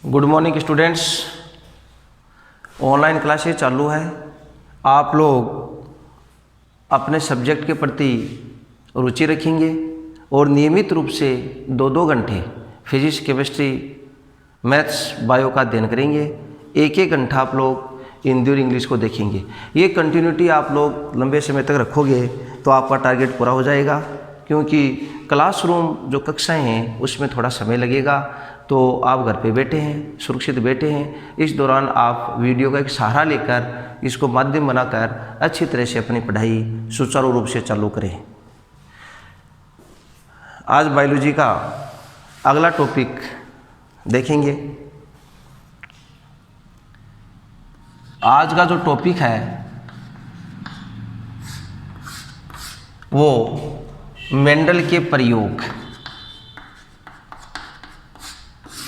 Good morning students. Online classes चालू है। आप लोग अपने सब्जेक्ट के प्रति रुचि रखेंगे और नियमित रूप से 2-2 घंटे फिजिक्स, केमिस्ट्री, मैथ्स, बायो का अध्ययन करेंगे। 1-1 घंटा आप लोग हिंदी और इंग्लिश को देखेंगे। ये कंटिन्यूटी आप लोग लंबे समय तक रखोगे तो आपका टारगेट पूरा हो जाएगा, क्योंकि क्लासरूम जो कक्षाएं हैं उसमें थोड़ा समय लगेगा। तो आप घर पे बैठे हैं, सुरक्षित बैठे हैं, इस दौरान आप वीडियो का एक सहारा लेकर इसको माध्यम बनाकर अच्छी तरह से अपनी पढ़ाई सुचारू रूप से चालू करें। आज बायोलॉजी का अगला टॉपिक देखेंगे। आज का जो टॉपिक है वो मेंडल के प्रयोग।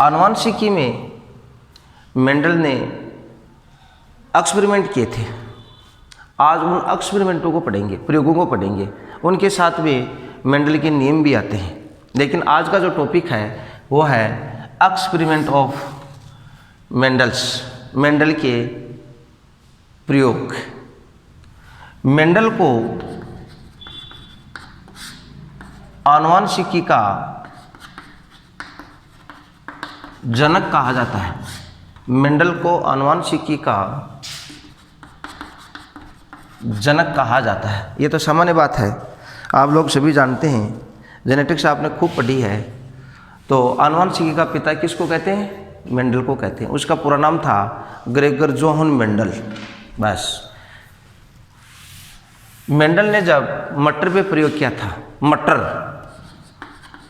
आनुवंशिकी में मेंडल ने एक्सपेरिमेंट किए थे। आज उन एक्सपेरिमेंटों को पढ़ेंगे, प्रयोगों को पढ़ेंगे। उनके साथ में मेंडल के नियम भी आते हैं। लेकिन आज का जो टॉपिक है वो है एक्सपेरिमेंट ऑफ मेंडल के प्रयोग। मेंडल को आनुवंशिकी का जनक कहा जाता है। मेंडल को आनुवंशिकी का जनक कहा जाता है। ये तो सामान्य बात है, आप लोग सभी जानते हैं। जेनेटिक्स आपने खूब पढ़ी है। तो आनुवंशिकी का पिता किसको कहते हैं? मेंडल को कहते हैं। उसका पूरा नाम था ग्रेगर जोहान मेंडल। बस मेंडल ने जब मटर पे प्रयोग किया था, मटर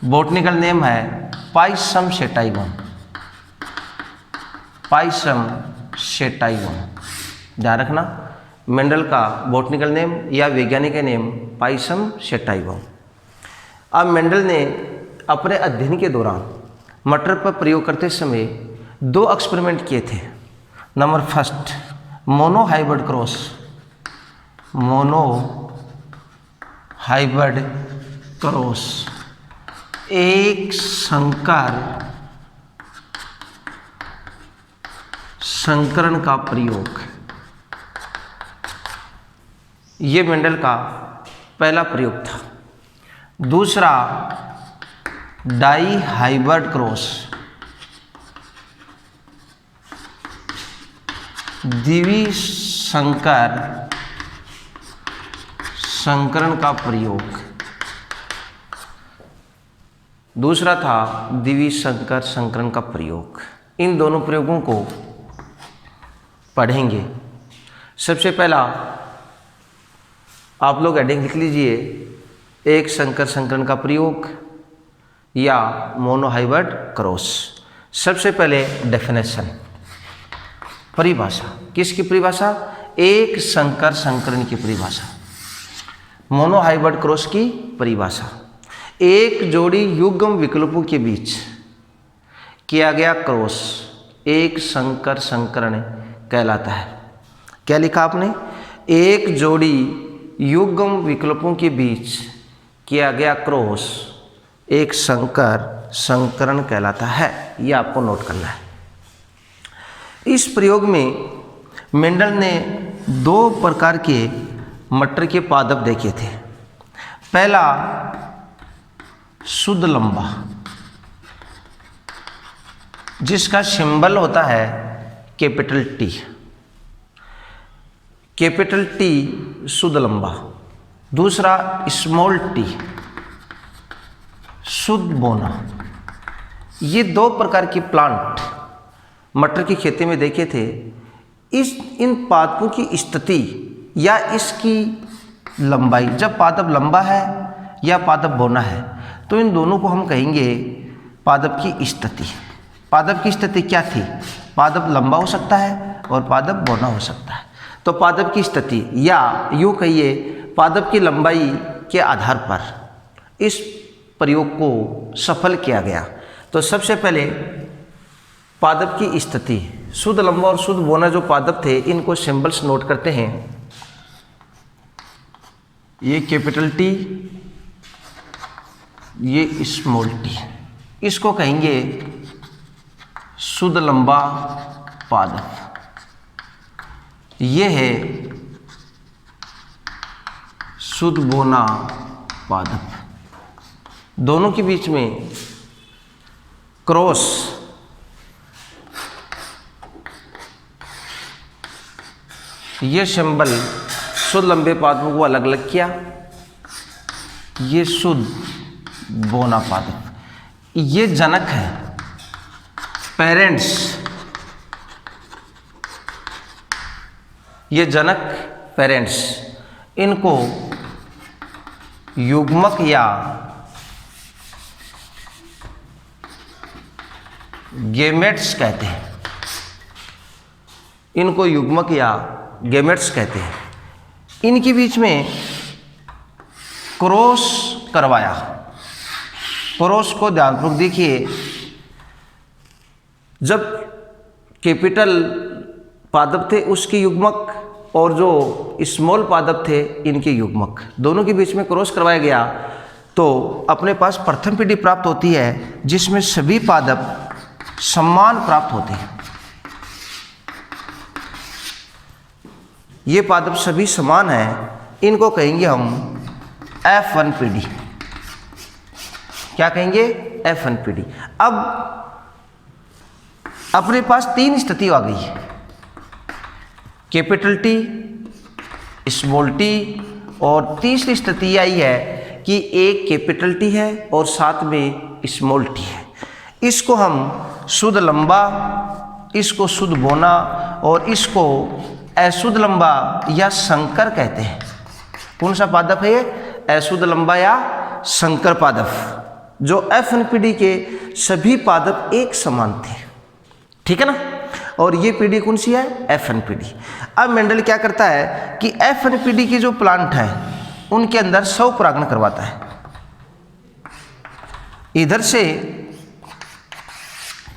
बॉटनिकल नेम है पाइसम सेटाइवम। पाइसम सेटाइवम ध्यान रखना, मेंडल का बॉटनिकल नेम या वैज्ञानिक नेम पाइसम सेटाइवम। अब मेंडल ने अपने अध्ययन के दौरान मटर पर प्रयोग करते समय 2 एक्सपेरिमेंट किए थे। Number first, mono hybrid cross. Mono hybrid cross, एक संकरण का प्रयोग। ये मेंडल का पहला प्रयोग था। दूसरा, डाई हाइब्रिड क्रॉस, द्विसंकर संकरण का प्रयोग। दूसरा था द्विसंकर संकरण का प्रयोग। इन दोनों प्रयोगों को पढ़ेंगे। सबसे पहला आप लोग हेडिंग लिख लीजिए, एक संकर संकरण का प्रयोग या मोनोहाइब्रिड क्रॉस। सबसे पहले डेफिनेशन, परिभाषा। किसकी परिभाषा? एक संकर संकरण की परिभाषा। मोनोहाइब्रिड क्रॉस की परिभाषा, एक जोड़ी युग्म विकल्पों के बीच किया गया क्रॉस एक संकर संकरण कहलाता है। क्या लिखा आपने? एक जोड़ी युग्म विकल्पों के बीच किया गया क्रॉस एक संकर संकरण कहलाता है। यह आपको नोट करना है। इस प्रयोग में मेंडल ने 2 प्रकार के मटर के पादप देखे थे। पहला, शुद्ध लंबा, जिसका सिंबल होता है कैपिटल टी। कैपिटल टी शुद्ध लंबा। दूसरा, स्मॉल टी, शुद्ध बोना। ये 2 प्रकार की प्लांट मटर की खेती में देखे थे। इन पादपों की स्थिति या इसकी लंबाई, जब पादप लंबा है या पादप बोना है, तो इन दोनों को हम कहेंगे पादप की स्थिति। पादप की स्थिति क्या थी? पादप लंबा हो सकता है और पादप बोना हो सकता है। तो पादप की स्थिति, या यूँ कहिए पादप की लंबाई के आधार पर इस प्रयोग को सफल किया गया। तो सबसे पहले पादप की स्थिति, शुद्ध लंबा और शुद्ध बोना जो पादप थे, इनको सिंबल्स नोट करते हैं। ये कैपिटल टी, ये स्मॉल टी, इसको कहेंगे शुद्ध लंबा पादप, ये है शुद्ध बोना पादप। दोनों के बीच में क्रॉस ये सिंबल शुद्ध लंबे पादपों को अलग अलग किया। ये शुद्ध बोना पादप, ये जनक है, पेरेंट्स, ये जनक पेरेंट्स, इनको युग्मक या गेमेट्स कहते हैं। इनको युग्मक या गेमेट्स कहते हैं। इनके बीच में क्रॉस करवाया। क्रॉस को ध्यानपूर्वक देखिए। जब कैपिटल पादप थे उसके युग्मक और जो स्मॉल पादप थे इनके युग्मक, दोनों के बीच में क्रॉस करवाया गया तो अपने पास प्रथम पीढ़ी प्राप्त होती है जिसमें सभी पादप समान प्राप्त होते हैं। ये पादप सभी समान हैं, इनको कहेंगे हम F1 पीढ़ी। क्या कहेंगे? F1 पीढ़ी। अब अपने पास तीन स्थिति आ गई है, कैपिटल टी, स्मॉल टी, और तीसरी स्थिति आई है कि एक कैपिटल टी है और साथ में स्मॉल टी है। इसको हम शुद्ध लंबा, इसको शुद्ध बोना और इसको अशुद्ध लंबा या संकर कहते हैं। कौन सा पादप है ये? अशुद्ध लंबा या संकर पादप। जो F1 पीढ़ी के सभी पादप एक समान थे, ठीक है ना। और ये पीढ़ी कौन सी है? F1 पीढ़ी। अब मेंडल क्या करता है कि F1 पीढ़ी की जो प्लांट है उनके अंदर स्वपरागण करवाता है। इधर से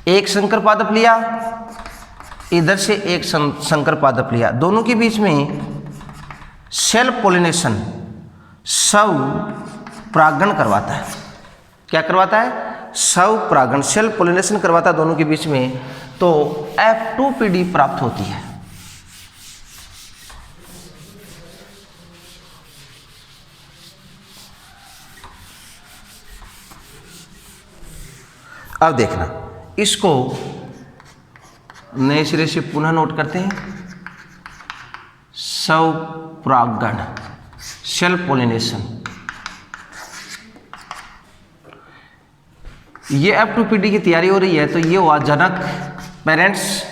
एक संकर पादप लिया, इधर से एक संकर पादप लिया, दोनों के बीच में सेल्फ पोलिनेशन, स्वपरागण करवाता है। क्या करवाता है? स्वपरागण, सेल्फ पोलिनेशन करवाता है दोनों के बीच में, तो F2 पीढ़ी प्राप्त होती है। अब देखना, इसको नए सिरे से पुनः नोट करते हैं। स्वपरागण, सेल्फ पोलिनेशन, ये F2 पीढ़ी की तैयारी हो रही है, तो ये हुआ जनक, पेरेंट्स,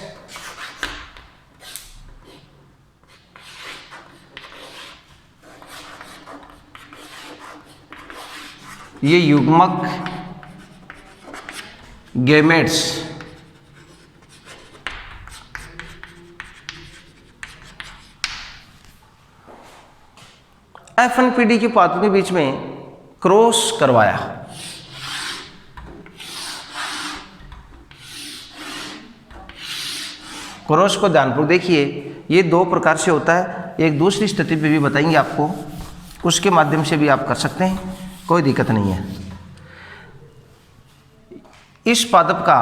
ये युग्मक, गेमेट्स, F1 पीढ़ी के पादपों के बीच में क्रॉस करवाया। क्रॉस को ध्यानपूर्वक देखिए, ये दो प्रकार से होता है। एक दूसरी स्थिति पे भी बताएंगे आपको, उसके माध्यम से भी आप कर सकते हैं, कोई दिक्कत नहीं है। इस पादप का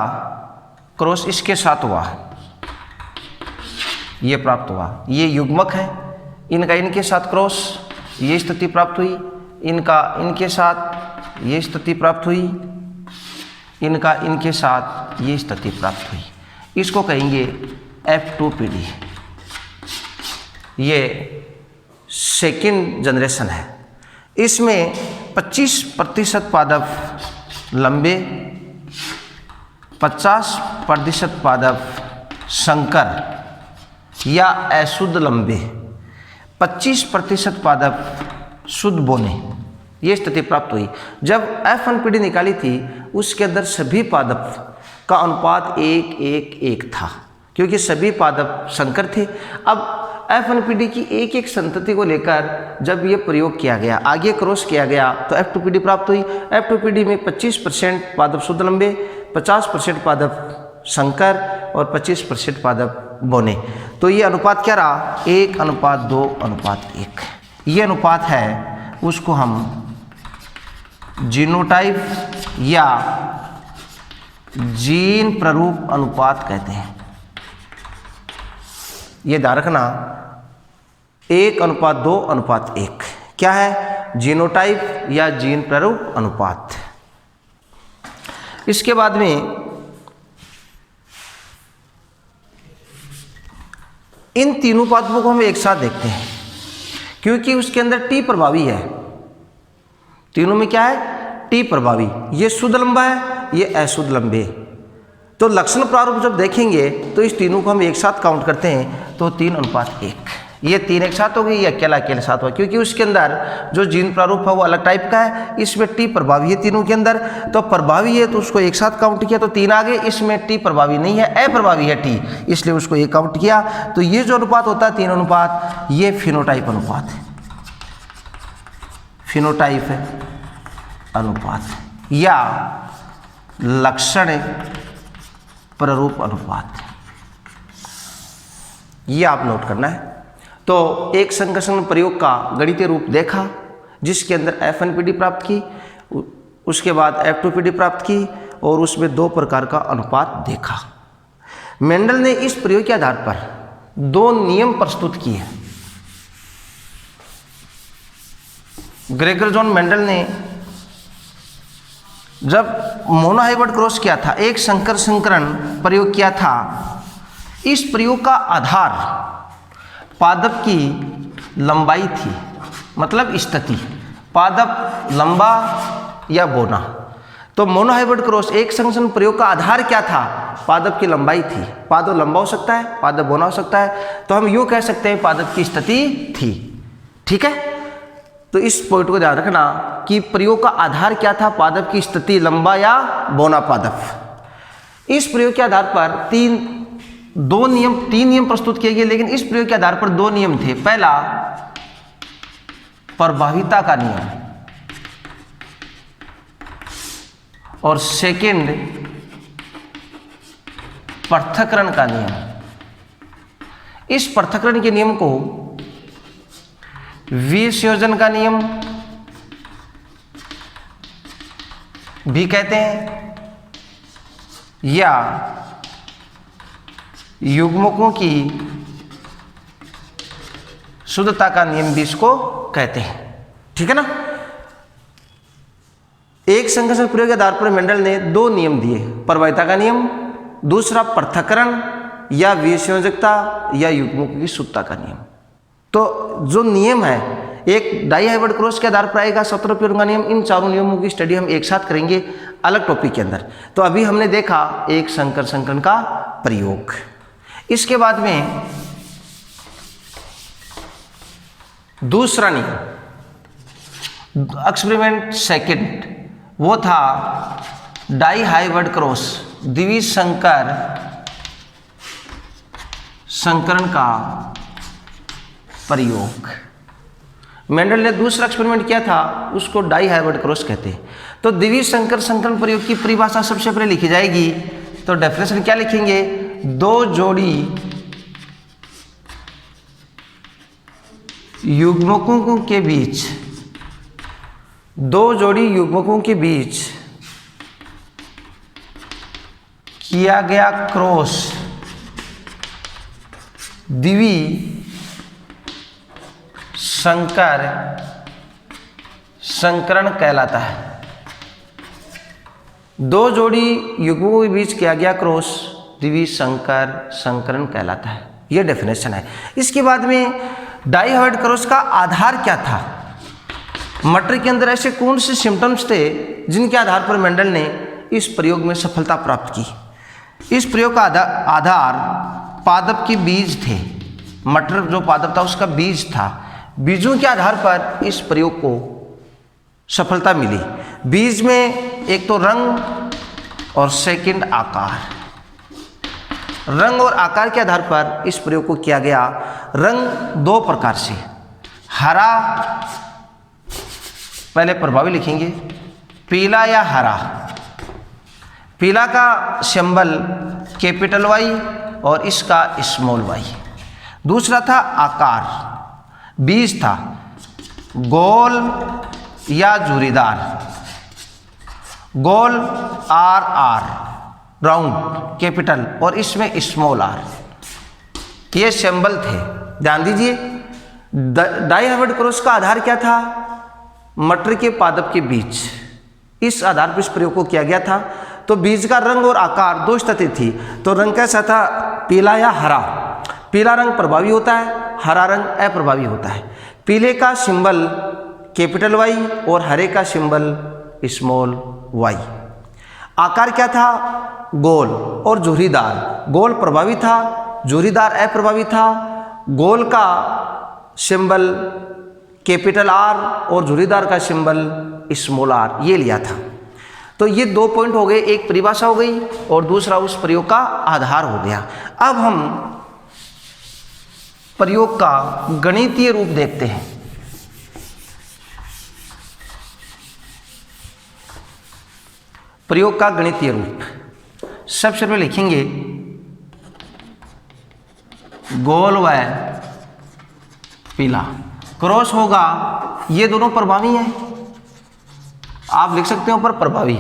क्रॉस इसके साथ हुआ, ये प्राप्त हुआ। ये युग्मक है, इनका इनके साथ क्रॉस, ये स्थिति प्राप्त हुई। इनका इनके साथ ये स्थिति प्राप्त हुई, इनका इनके साथ ये स्थिति प्राप्त हुई। इसको कहेंगे F2 पीढ़ी। ये सेकेंड जनरेशन है। इसमें 25% पादप लंबे, 50% पादप संकर या अशुद्ध लंबे, 25% पादप शुद्ध बोने, ये स्थिति प्राप्त हुई। जब F1 पीढ़ी निकाली थी उसके अंदर सभी पादप का अनुपात 1:1:1 था, क्योंकि सभी पादप संकर थे। अब F1 पीढ़ी की एक एक संतति को लेकर जब ये प्रयोग किया गया, आगे क्रॉस किया गया, तो F2 पीढ़ी प्राप्त हुई। F2 पीढ़ी में 25% पादप शुद्ध लंबे, 50% पादप संकर और 25% पादप बोने। तो ये अनुपात क्या रहा? 1:2:1। ये अनुपात है, उसको हम जीनोटाइप या जीन प्ररूप अनुपात कहते हैं। ये ध्यान रखना, 1:2:1 क्या है? जीनोटाइप या जीन प्ररूप अनुपात। इसके बाद में इन तीनों पादपों को हम एक साथ देखते हैं, क्योंकि उसके अंदर टी प्रभावी है। तीनों में क्या है? टी प्रभावी। ये शुद्ध लंबा है, ये अशुद्ध लंबे। तो लक्षण प्रारूप जब देखेंगे तो इस तीनों को हम एक साथ काउंट करते हैं, तो 3:1। ये 3 एक साथ हो गई, ये अकेला अकेले साथ हुआ, क्योंकि उसके अंदर जो जीन प्रारूप है वो अलग टाइप का है। इसमें टी प्रभावी है तीनों के अंदर, तो प्रभावी है तो उसको एक साथ काउंट किया तो 3 आ गए। इसमें टी प्रभावी नहीं है, अप्रभावी है टी, इसलिए उसको एक काउंट किया। तो ये जो अनुपात होता है 3 अनुपात, ये फिनोटाइप अनुपात है। फिनोटाइप अनुपात या लक्षण प्ररूप अनुपात, ये आप नोट करना है। तो एक संकर्षण प्रयोग का गणितीय रूप देखा, जिसके अंदर FNPD प्राप्त की, उसके बाद F2PD प्राप्त की, और उसमें 2 प्रकार का अनुपात देखा। मेंडल ने इस प्रयोग के आधार पर 2 नियम प्रस्तुत किए। ग्रेगर जॉन मेंडल ने जब मोनोहाइब्रिड क्रॉस किया था, एक संकर संकरण प्रयोग किया था, इस प्रयोग का आधार पादप की लंबाई थी, मतलब स्थिति, पादप लंबा या बोना। तो मोनोहाइब्रिड क्रॉस एक संकरण प्रयोग का आधार क्या था? पादप की लंबाई थी। पादप लंबा हो सकता है, पादप बोना हो सकता है, तो हम यूँ कह सकते हैं पादप की स्थिति थी। ठीक है, तो इस पॉइंट को ध्यान रखना कि प्रयोग का आधार क्या था? पादप की स्थिति, लंबा या बोना पादप। इस प्रयोग के आधार पर 3 नियम प्रस्तुत किए गए, लेकिन इस प्रयोग के आधार पर 2 नियम थे। पहला प्रभाविता का नियम, और सेकंड पृथक्करण का नियम। इस पृथक्करण के नियम को विसंयोजन का नियम भी कहते हैं, या युग्मकों की शुद्धता का नियम भी इसको कहते हैं। ठीक है ना। एक संकर्षण प्रयोग के आधार पर मेंडल ने 2 नियम दिए, प्रभाविता का नियम, दूसरा पृथक्करण या विसंयोजकता या युग्मकों की शुद्धता का नियम। तो जो नियम है, एक डाइहाइब्रिड क्रॉस के आधार पर आएगा, सतरोपियोन का नियम। इन चारों नियमों की स्टडी हम एक साथ करेंगे अलग टॉपिक के अंदर। तो अभी हमने देखा एक संकर संकरण का प्रयोग। इसके बाद में दूसरा नियम, एक्सपेरिमेंट सेकंड, वो था डाइहाइब्रिड क्रॉस, द्विसंकर संकरण का प्रयोग। मेंडल ने दूसरा एक्सपेरिमेंट किया था, उसको डाइहाइब्रिड क्रॉस कहते हैं। तो द्विसंकर संकरण प्रयोग की परिभाषा सबसे पहले लिखी जाएगी। तो डेफिनेशन क्या लिखेंगे? 2 जोड़ी युग्मकों के बीच, 2 जोड़ी युग्मकों के बीच किया गया क्रॉस द्विसंकर संकरण कहलाता है। 2 जोड़ी युग्मकों के बीच किया गया क्रॉस द्विसंकर संकरण कहलाता है। यह डेफिनेशन है। इसके बाद में डाइहाइब्रिड क्रॉस का आधार क्या था? मटर के अंदर ऐसे कौन से सिम्टम्स थे जिनके आधार पर मेंडल ने इस प्रयोग में सफलता प्राप्त की? इस प्रयोग का आधार पादप के बीज थे। मटर जो पादप था उसका बीज था। बीजों के आधार पर इस प्रयोग को सफलता मिली। बीज में एक तो रंग और सेकंड आकार। रंग और आकार के आधार पर इस प्रयोग को किया गया। रंग 2 प्रकार से, हरा, पहले प्रभावी लिखेंगे, पीला या हरा। पीला का सिंबल कैपिटल वाई और इसका स्मॉल वाई। दूसरा था आकार, बीज था गोल या झुर्रीदार, गोल RR राउंड कैपिटल और इसमें स्मॉल आर, ये सिंबल थे। ध्यान दीजिए, डाई हाइब्रिड क्रॉस का आधार क्या था? मटर के पादप के बीज, इस आधार पर इस प्रयोग को किया गया था। तो बीज का रंग और आकार दो स्थिति थी। तो रंग कैसा था? पीला या हरा। पीला रंग प्रभावी होता है, हरा रंग अप्रभावी होता है। पीले का सिंबल कैपिटल वाई और हरे का सिंबल स्मॉल वाई। आकार क्या था? गोल और झुर्रीदार। गोल प्रभावी था, झुर्रीदार अप्रभावी था। गोल का सिंबल कैपिटल आर और झुर्रीदार का सिंबल स्मॉल आर, ये लिया था। तो ये 2 पॉइंट हो गए, एक परिभाषा हो गई और दूसरा उस प्रयोग का आधार हो गया। अब हम प्रयोग का गणितीय रूप देखते हैं। प्रयोग का गणितीय रूप सबसे पहले लिखेंगे गोल व पीला क्रॉस होगा, ये दोनों प्रभावी हैं, आप लिख सकते हो पर प्रभावी।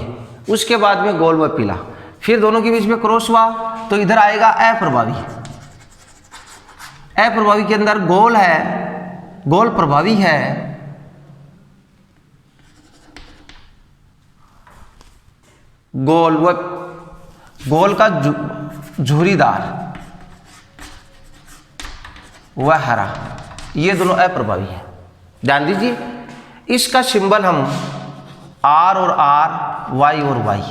उसके बाद में गोल व पीला, फिर दोनों के बीच में क्रॉस हुआ तो इधर आएगा अप्रभावी। अप्रभावी के अंदर गोल है, गोल प्रभावी है, गोल व गोल का झुर्रीदार व हरा, ये दोनों अप्रभावी है। ध्यान दीजिए, इसका सिंबल हम आर और आर, वाई और वाई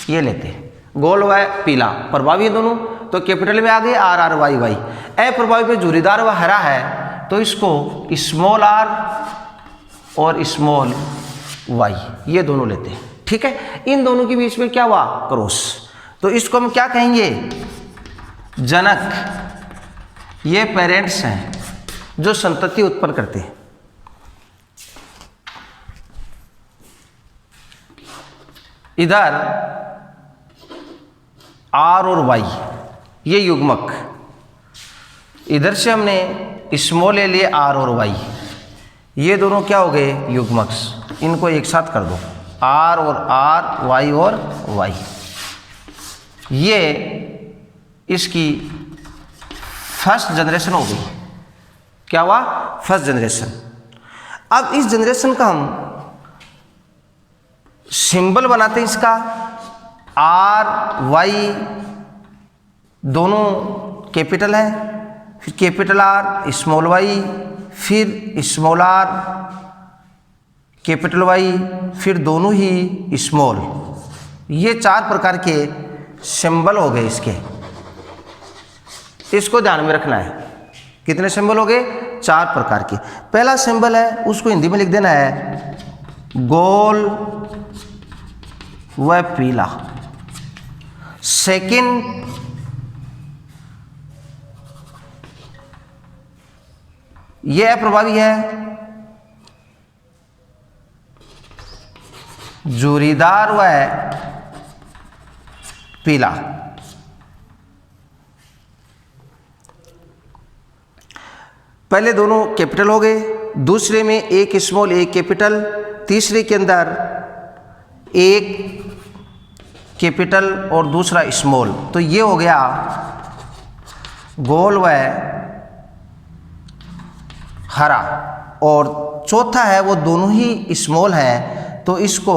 ये लेते हैं। गोल व पीला प्रभावी है दोनों, तो कैपिटल में आ गए आर आर वाई वाई। अप्रभावी पे झुर्रीदार व हरा है, तो इसको स्मॉल आर और स्मॉल वाई ये दोनों लेते हैं। ठीक है, इन दोनों के बीच में क्या हुआ? क्रॉस। तो इसको हम क्या कहेंगे? जनक। ये पेरेंट्स हैं जो संतति उत्पन्न करते हैं। इधर आर और वाई ये युग्मक, इधर से हमने स्मॉल ले लिए आर और वाई, ये दोनों क्या हो गए? युग्मक। इनको एक साथ कर दो, आर और आर, वाई और वाई। ये इसकी फर्स्ट जनरेशन हो गई। क्या हुआ? First generation. अब इस जनरेशन का हम सिंबल बनाते हैं इसका, आर वाई दोनों कैपिटल है, फिर कैपिटल आर स्मॉल वाई, फिर स्मॉल आर कैपिटल वाई, फिर दोनों ही स्मॉल। ये 4 प्रकार के सिंबल हो गए इसके, इसको ध्यान में रखना है। कितने सिंबल हो गए? 4 प्रकार के। पहला सिंबल है, उसको हिंदी में लिख देना है गोल व पीला। सेकंड ये अप्रभावी है, झुर्रीदार व पीला। पहले दोनों कैपिटल हो गए, दूसरे में एक स्मॉल एक कैपिटल, तीसरे के अंदर एक कैपिटल और दूसरा स्मॉल, तो ये हो गया गोल व हरा। और चौथा है वो दोनों ही स्मॉल है, तो इसको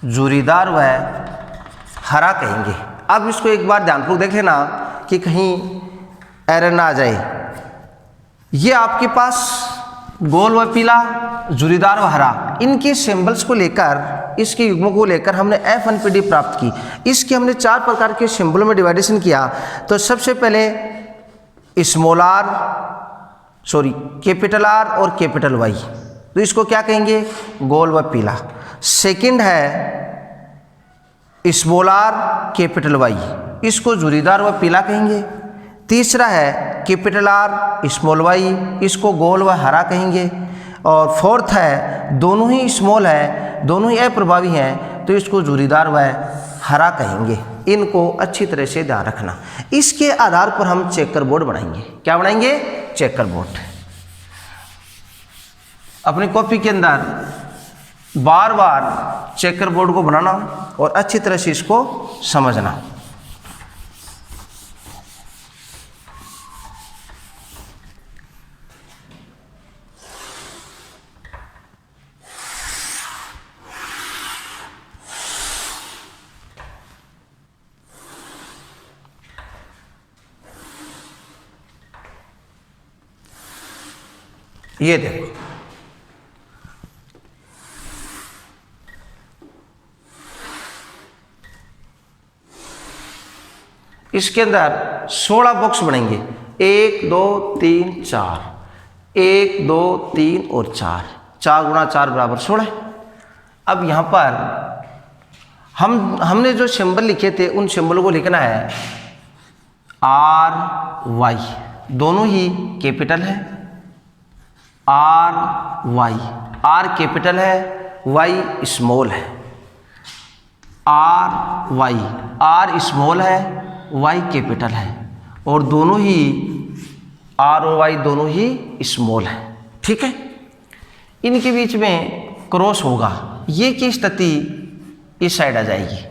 झुर्रीदार व हरा कहेंगे। अब इसको एक बार ध्यानपूर्वक देख लेना कि कहीं एरर ना आ जाए। ये आपके पास गोल व पीला, झुर्रीदार व हरा, इनके सिंबल्स को लेकर, इसके युग्मों को लेकर हमने F1PD प्राप्त की। इसके हमने 4 प्रकार के सिंबलों में डिवाइडेशन किया। तो सबसे पहले small R, sorry capital R और कैपिटल वाई, तो इसको क्या कहेंगे? गोल व पीला। सेकंड है स्मॉल आर कैपिटल वाई, इसको झुर्रीदार व पीला कहेंगे। तीसरा है कैपिटल आर स्मॉल वाई, इसको गोल व हरा कहेंगे। और फोर्थ है दोनों ही स्मॉल है, दोनों ही अप्रभावी हैं, तो इसको झुर्रीदार व हरा कहेंगे। इनको अच्छी तरह से ध्यान रखना। इसके आधार पर हम चेकर बोर्ड बनाएंगे। क्या बनाएंगे? Checker board. अपनी कॉपी के अंदर बार बार चेकर बोर्ड को बनाना और अच्छी तरह से इसको समझना। ये देखो, इसके अंदर 16 बॉक्स बनेंगे। 1 2 3 4, 1 2 3 और 4, 4 गुणा 4 बराबर 16। अब यहाँ पर हमने जो सिंबल लिखे थे उन सिंबल को लिखना है। आर वाई दोनों ही कैपिटल है। आर वाई, आर कैपिटल है, वाई स्मॉल है। आर वाई, आर स्मॉल है, वाई कैपिटल है, और दोनों ही आर और वाई दोनों ही स्मॉल है। ठीक है, इनके बीच में क्रॉस होगा, ये की स्थिति इस साइड आ जाएगी।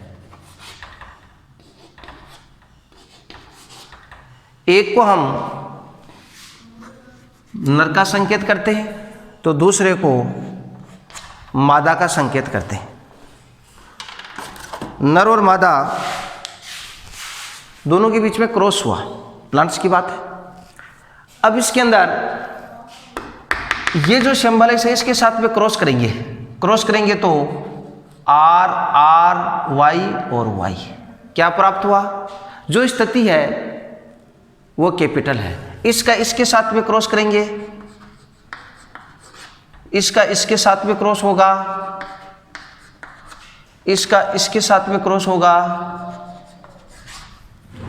एक को हम नर का संकेत करते हैं तो दूसरे को मादा का संकेत करते हैं। नर और मादा दोनों के बीच में क्रॉस हुआ, प्लांट्स की बात है। अब इसके अंदर ये जो सिंबल है इसे इसके साथ में क्रॉस करेंगे तो आर आर वाई और वाई क्या प्राप्त हुआ? जो स्थिति है वो कैपिटल है। इसका इसके साथ में क्रॉस करेंगे, इसका इसके साथ में क्रॉस होगा, इसका इसके साथ में क्रॉस होगा।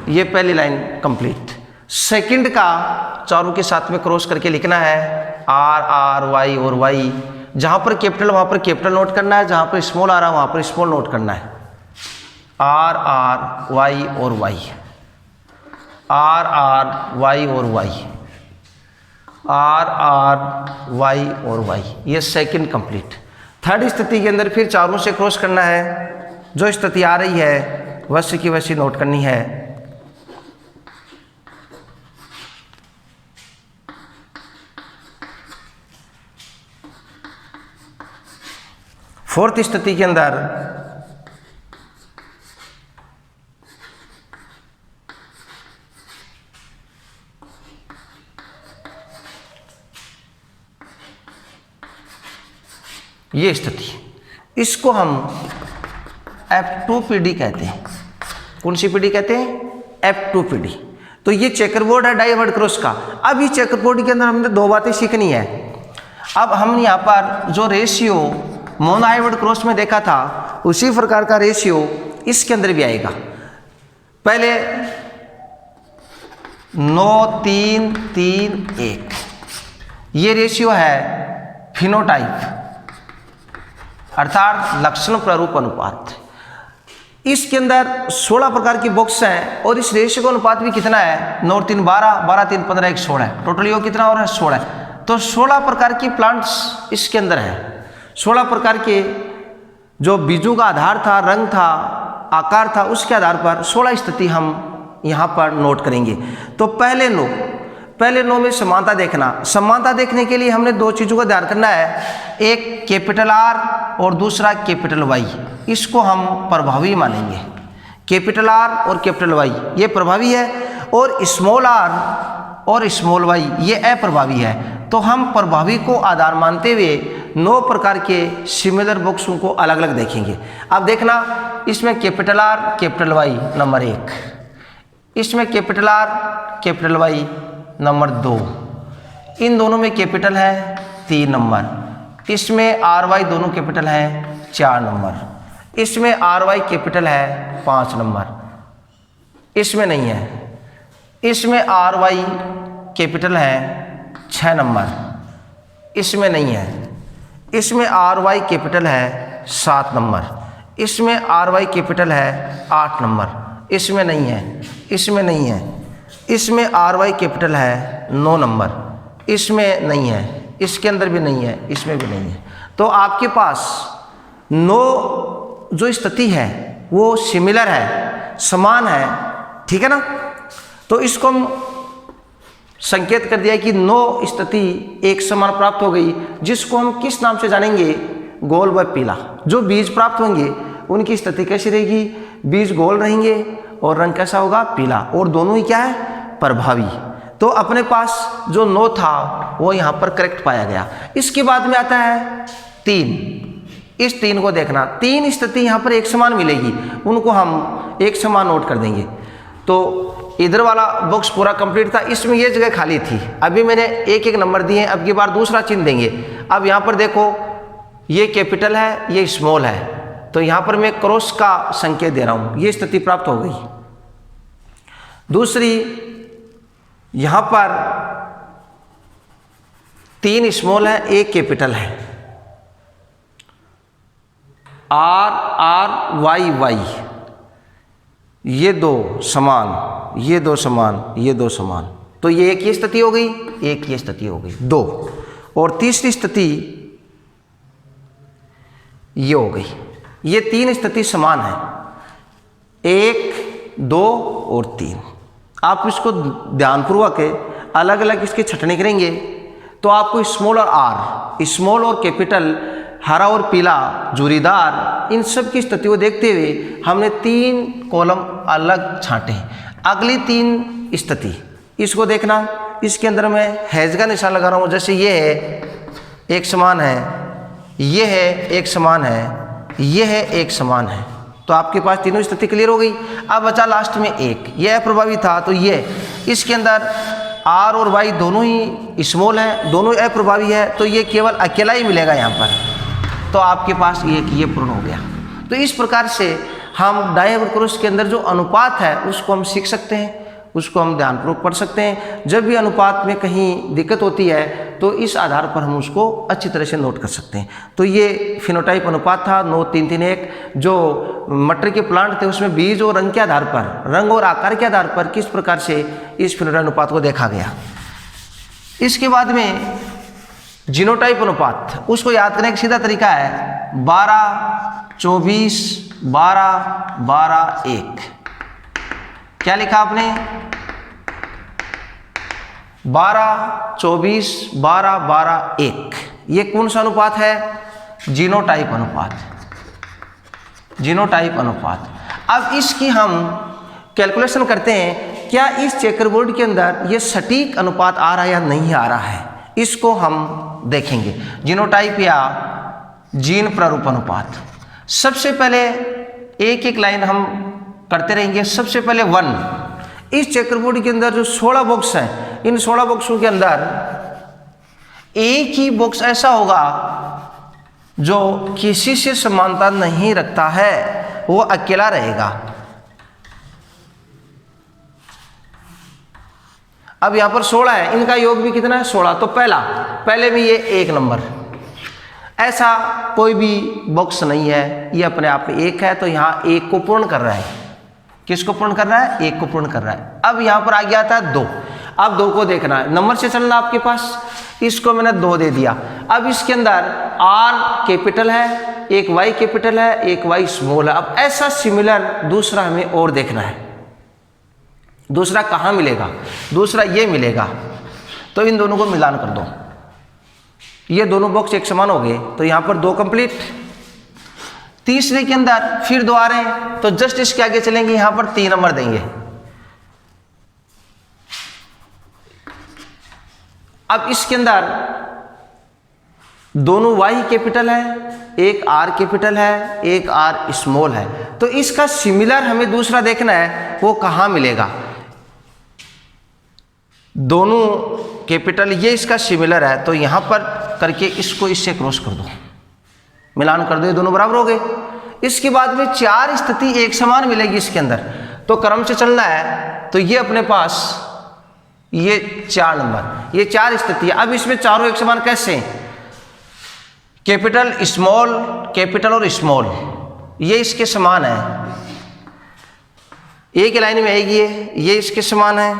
ये पहली लाइन कंप्लीट। सेकंड का चारों के साथ में क्रॉस करके लिखना है आर आर वाई और वाई। जहां पर कैपिटल वहां पर कैपिटल नोट करना है, जहां पर स्मॉल आ रहा है वहां पर स्मॉल नोट करना है। आर आर वाई और वाई, आर आर वाई और वाई, आर आर वाई और वाई। ये सेकंड कंप्लीट। थर्ड स्थिति के अंदर फिर चारों से क्रॉस करना है। जो स्थिति आ रही है वैसे की वैसी नोट करनी है। फोर्थ स्थिति के अंदर ये स्थिति, इसको हम F2PD कहते हैं। कौन सी पीडी कहते हैं? F2PD। तो ये चेकरबोर्ड है डाइवर्ट क्रॉस का। अब ये चेकरबोर्ड के अंदर हमने दो बातें सीखनी है। अब हम यहाँ पर जो रेशियो मोनो हाइब्रिड क्रॉस में देखा था उसी प्रकार का रेशियो इसके अंदर भी आएगा। पहले 9 3 3 1 ये रेशियो है फिनोटाइप अर्थात लक्षण प्रारूप अनुपात। इसके अंदर 16 प्रकार की बॉक्स हैं और इस रेशियो का अनुपात भी कितना है? 9 3 12, 12 3 15, 1 16 है। टोटल ये कितना हो रहा है? 16 है। तो 16 प्रकार की प्लांट्स इसके अंदर है। 16 प्रकार के जो बीजों का आधार था, रंग था, आकार था, उसके आधार पर 16 स्थिति हम यहाँ पर नोट करेंगे। तो पहले नो में समानता देखना। समानता देखने के लिए हमने दो चीज़ों का ध्यान करना है, एक कैपिटल आर और दूसरा कैपिटल वाई। इसको हम प्रभावी मानेंगे। कैपिटल आर और कैपिटल वाई ये प्रभावी है और स्मॉल आर और स्मॉल वाई ये अप्रभावी है। तो हम प्रभावी को आधार मानते हुए 9 प्रकार के सिमिलर बॉक्सों को अलग अलग देखेंगे। अब देखना, इसमें capital R capital Y number 1, इसमें capital R capital Y number 2, इन दोनों में कैपिटल है 3 नंबर, इसमें आर वाई दोनों कैपिटल है 4 नंबर, इसमें आर वाई कैपिटल है 5 नंबर, इसमें नहीं है, इसमें आर वाई कैपिटल है 6 नंबर, इसमें नहीं है, इसमें आर वाई कैपिटल है 7 नंबर, इसमें आर वाई कैपिटल है 8 नंबर, इसमें नहीं है, इसमें नहीं है, इसमें आर वाई कैपिटल है 9 नंबर, इसमें नहीं है, इसके अंदर भी नहीं है, इसमें भी नहीं है। तो आपके पास नो जो स्थिति है वो सिमिलर है, समान है, ठीक है ना। तो इसको हम संकेत कर दिया कि नो स्थिति एक समान प्राप्त हो गई, जिसको हम किस नाम से जानेंगे, गोल व पीला। जो बीज प्राप्त होंगे उनकी स्थिति कैसी रहेगी, बीज गोल रहेंगे और रंग कैसा होगा, पीला, और दोनों ही क्या है, प्रभावी। तो अपने पास जो नो था वो यहाँ पर करेक्ट पाया गया। इसके बाद में आता है 3। इस 3 को देखना, 3 स्थिति यहाँ पर एक समान मिलेगी, उनको हम एक समान नोट कर देंगे। तो इधर वाला बॉक्स पूरा कंप्लीट था, इसमें ये जगह खाली थी। अभी मैंने एक एक नंबर दिए, अब की बार दूसरा चिन्ह देंगे। अब यहाँ पर देखो, ये कैपिटल है, ये स्मॉल है, तो यहाँ पर मैं क्रॉस का संकेत दे रहा हूँ, ये स्थिति प्राप्त हो गई। दूसरी, यहाँ पर 3 स्मॉल है, 1 कैपिटल है, आर आर वाई वाई, ये 2 समान, ये 2 समान, ये 2 समान, तो ये एक ही स्थिति हो गई, एक ही स्थिति हो गई, 2। और तीसरी स्थिति ये हो गई। ये 3 स्थिति समान है, 1, 2 और 3। आप इसको ध्यानपूर्वक अलग अलग इसकी छटनी करेंगे तो आपको स्मॉल और आर, स्मॉल और कैपिटल, हरा और पीला, जूरीदार, इन सब की स्थिति को देखते हुए हमने 3 कॉलम अलग छांटे। अगली 3 स्थिति इसको देखना, इसके अंदर मैं हैज का निशान लगा रहा हूँ। जैसे ये है एक समान है, ये है एक समान है, ये है एक समान है, तो आपके पास तीनों स्थिति क्लियर हो गई। अब बचा लास्ट में 1, ये अप्रभावी था, तो ये इसके अंदर आर और वाई दोनों ही स्मॉल है, दोनों अप्रभावी है, तो ये केवल अकेला ही मिलेगा यहाँ पर, तो आपके पास ये पूर्ण हो गया। तो इस प्रकार से हम डायहेड्रल क्रॉस के अंदर जो अनुपात है उसको हम सीख सकते हैं, उसको हम ध्यानपूर्वक पढ़ सकते हैं। जब भी अनुपात में कहीं दिक्कत होती है तो इस आधार पर हम उसको अच्छी तरह से नोट कर सकते हैं। तो ये फिनोटाइप अनुपात था 9 3 3 1। जो मटर के प्लांट थे उसमें बीज और रंग के आधार पर, रंग और आकार के आधार पर किस प्रकार से इस फिनोटाइप अनुपात को देखा गया। इसके बाद में जीनोटाइप अनुपात, उसको याद करने का सीधा तरीका है 12 24 12 12 1। क्या लिखा आपने, 12 24 12 12 1। ये कौन सा अनुपात है, जीनोटाइप अनुपात, जीनोटाइप अनुपात। अब इसकी हम कैलकुलेशन करते हैं, क्या इस चेकरबोर्ड के अंदर ये सटीक अनुपात आ रहा है या नहीं आ रहा है, इसको हम देखेंगे। जीनोटाइप या जीन प्रारूप अनुपात। सबसे पहले एक एक लाइन हम करते रहेंगे। सबसे पहले 1, इस चेकरबोर्ड के अंदर जो 16 बॉक्स हैं, इन 16 बॉक्सों के अंदर एक ही बॉक्स ऐसा होगा जो किसी से समानता नहीं रखता है, वो अकेला रहेगा। अब यहां पर 16 है, इनका योग भी कितना है, 16। तो पहले में ये 1 नंबर, ऐसा कोई भी बॉक्स नहीं है, ये अपने आप में 1 है, तो यहां 1 को पूर्ण कर रहा है। किसको पूर्ण कर रहा है, 1 को पूर्ण कर रहा है। अब यहां पर आ गया था 2। अब 2 को देखना है, नंबर से चलना आपके पास, इसको मैंने 2 दे दिया। अब इसके अंदर R कैपिटल है, एक Y कैपिटल है, एक Y स्मॉल है। अब ऐसा सिमिलर दूसरा हमें और देखना है। दूसरा कहाँ मिलेगा, दूसरा ये मिलेगा, तो इन दोनों को मिलान कर दो। ये दोनों बॉक्स एक समान हो गए, तो यहाँ पर 2 कंप्लीट। तीसरे के अंदर फिर 2 आ रहे हैं, तो जस्ट इसके आगे चलेंगे, यहाँ पर 3 नंबर देंगे। अब इसके अंदर दोनों Y कैपिटल है, एक R कैपिटल है, एक R स्मॉल है, तो इसका सिमिलर हमें दूसरा देखना है, वो कहाँ मिलेगा। दोनों कैपिटल, ये इसका सिमिलर है, तो यहां पर करके इसको इससे क्रॉस कर दो, मिलान कर दो, ये दोनों बराबर हो गए। इसके बाद में 4 स्थिति एक समान मिलेगी इसके अंदर, तो क्रम से चलना है, तो ये अपने पास ये 4 नंबर, ये 4 स्थिति। अब इसमें चारों एक समान कैसे, कैपिटल स्मॉल, कैपिटल और स्मॉल, ये इसके समान है, एक लाइन में आएगी, ये इसके समान है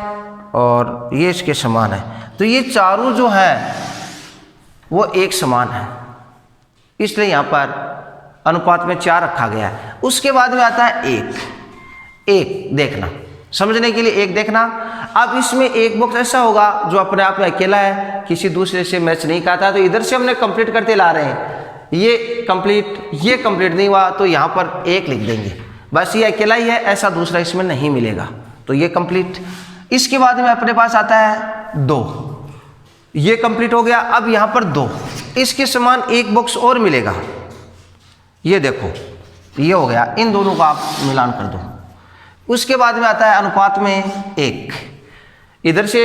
और ये इसके समान है, तो ये चारों जो है वो एक समान है। इसलिए यहाँ पर अनुपात में 4 रखा गया है। उसके बाद में आता है 1 देखना, समझने के लिए 1 देखना। अब इसमें एक बॉक्स ऐसा होगा जो अपने आप में अकेला है, किसी दूसरे से मैच नहीं करता, तो इधर से हमने कंप्लीट करते ला रहे हैं, ये कंप्लीट नहीं हुआ तो यहाँ पर 1 लिख देंगे, बस ये अकेला ही है, ऐसा दूसरा इसमें नहीं मिलेगा, तो ये कंप्लीट। इसके बाद में अपने पास आता है 2, ये कंप्लीट हो गया। अब यहाँ पर 2, इसके समान एक बॉक्स और मिलेगा, ये देखो ये हो गया, इन दोनों का आप मिलान कर दो। उसके बाद में आता है अनुपात में 1, इधर से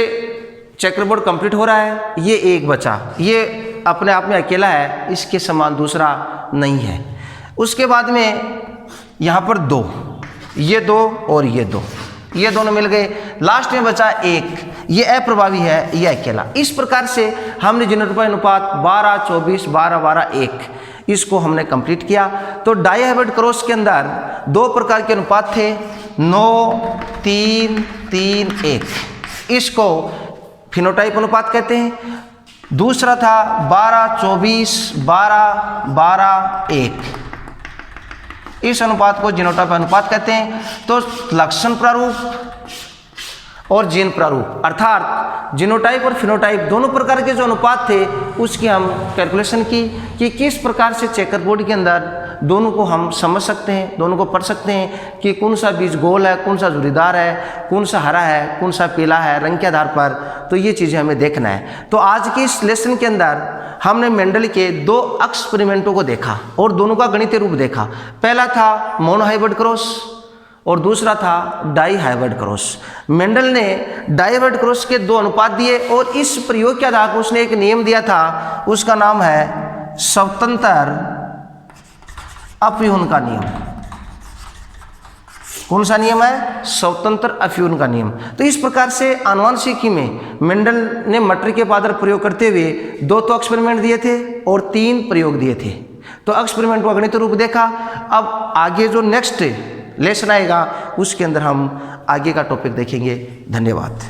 चेकरबोर्ड कंप्लीट हो रहा है, ये 1 बचा, ये अपने आप में अकेला है, इसके समान दूसरा नहीं है। उसके बाद में यहाँ पर 2, ये 2 और ये 2, ये दोनों मिल गए। लास्ट में बचा 1, ये अप्रभावी है, ये अकेला। इस प्रकार से हमने जिनोटाइप अनुपात 12, 24, 12, 12, 1 इसको हमने कंप्लीट किया। तो डाई-हाइब्रिड क्रॉस के अंदर 2 प्रकार के अनुपात थे, 9, 3, 3, 1, इसको फिनोटाइप अनुपात कहते हैं। दूसरा था 12, 24, 12, 12, 1, इस अनुपात को जीनोटाइप अनुपात कहते हैं। तो लक्षण प्रारूप और जीन प्रारूप, अर्थात जीनोटाइप और फिनोटाइप दोनों प्रकार के जो अनुपात थे उसकी हम कैलकुलेशन की कि किस प्रकार से चेकरबोर्ड के अंदर दोनों को हम समझ सकते हैं, दोनों को पढ़ सकते हैं कि कौन सा बीज गोल है, कौन सा झुर्रीदार है, कौन सा हरा है, कौन सा पीला है, रंग के आधार पर। तो ये चीज़ें हमें देखना है। तो आज के इस लेसन के अंदर हमने मेंडल के 2 एक्सपेरिमेंटों को देखा और दोनों का गणितीय रूप देखा। पहला था मोनोहाइब्रिड क्रॉस और दूसरा था डाई-हाइब्रिड क्रॉस। मेंडल ने डाई-हाइब्रिड क्रॉस के 2 अनुपात दिए और इस प्रयोग के आधार पर उसने एक नियम दिया था, उसका नाम है स्वतंत्र अपव्यूहन का नियम। कौन सा नियम है? स्वतंत्र अपव्यूहन का नियम। तो इस प्रकार से आनुवंशिकी में मेंडल ने मटर के पादर प्रयोग करते हुए 2 तो एक्सपेरिमेंट दिए थे और 3 प्रयोग दिए थे। तो एक्सपेरिमेंट को गणितीय रूप देखा। अब आगे जो नेक्स्ट लेसन आएगा उसके अंदर हम आगे का टॉपिक देखेंगे। धन्यवाद।